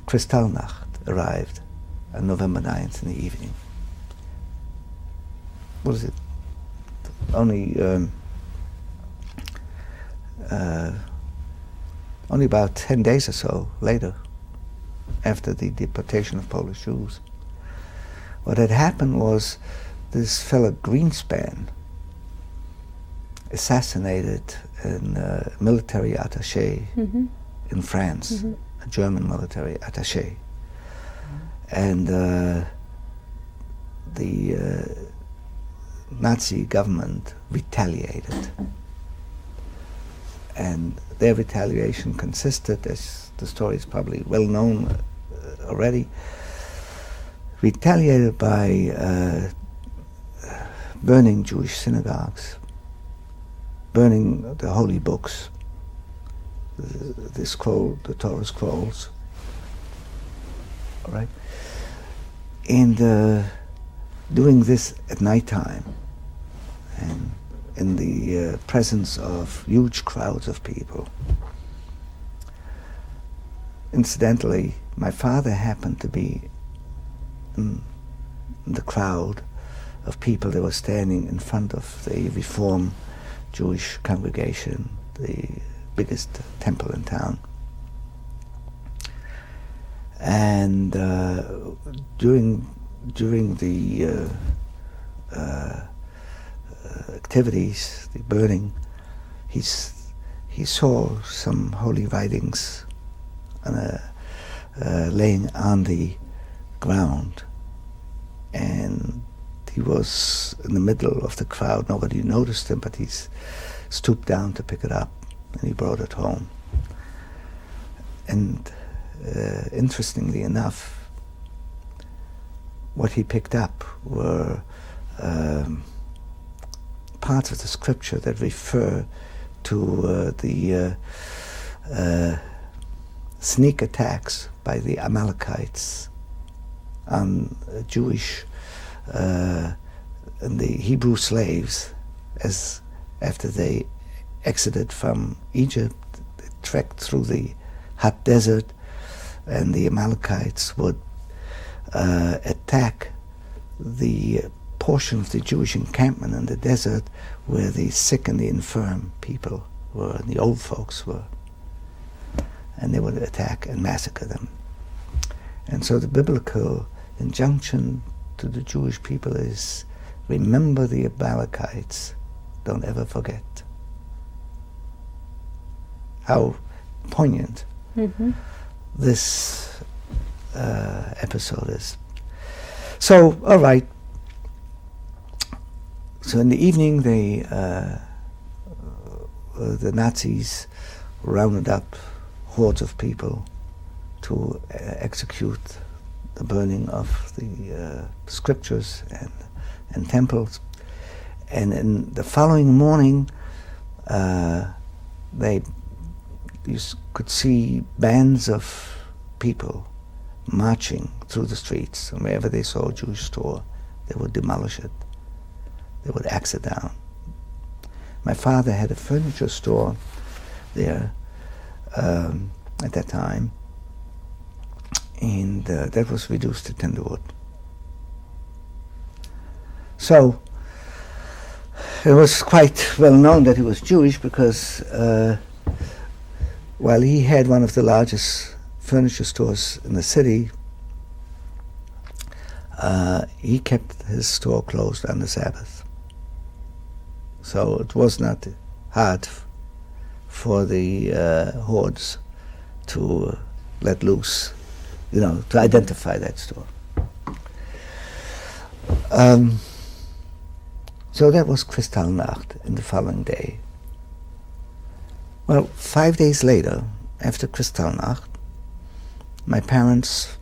Kristallnacht arrived on November 9th in the evening. What is it? Only about 10 days or so later, after the deportation of Polish Jews. What had happened was this fellow Greenspan assassinated a military attaché in France, a German military attaché. And the Nazi government retaliated. And their retaliation consisted, as the story is probably well known already, retaliated by burning Jewish synagogues, burning the holy books, the Torah scrolls, all right? And doing this at nighttime, and in the presence of huge crowds of people. Incidentally, my father happened to be in the crowd of people that were standing in front of the Reform Jewish congregation, the biggest temple in town. And during the activities, the burning, he saw some holy writings laying on the ground, and he was in the middle of the crowd. Nobody noticed him, but he stooped down to pick it up, and he brought it home. And interestingly enough, what he picked up were parts of the scripture that refer to the sneak attacks by the Amalekites on Jewish and the Hebrew slaves, as after they exited from Egypt, they trekked through the hot desert, and the Amalekites would attack the portion of the Jewish encampment in the desert where the sick and the infirm people were, and the old folks were. And they would attack and massacre them. And so the biblical injunction to the Jewish people is, remember the Amalekites, don't ever forget. How poignant this episode is. So, all right. So in the evening, the Nazis rounded up hordes of people to execute the burning of the scriptures and temples. And in the following morning, you could see bands of people marching through the streets, and wherever they saw a Jewish store, they would demolish it. They would axe it down. My father had a furniture store there at that time, and that was reduced to tinder wood. So it was quite well known that he was Jewish, because while he had one of the largest furniture stores in the city, he kept his store closed on the Sabbath. So it was not hard for the hordes to let loose, to identify that store. So that was Kristallnacht in the following day. Well, 5 days later, after Kristallnacht, my parents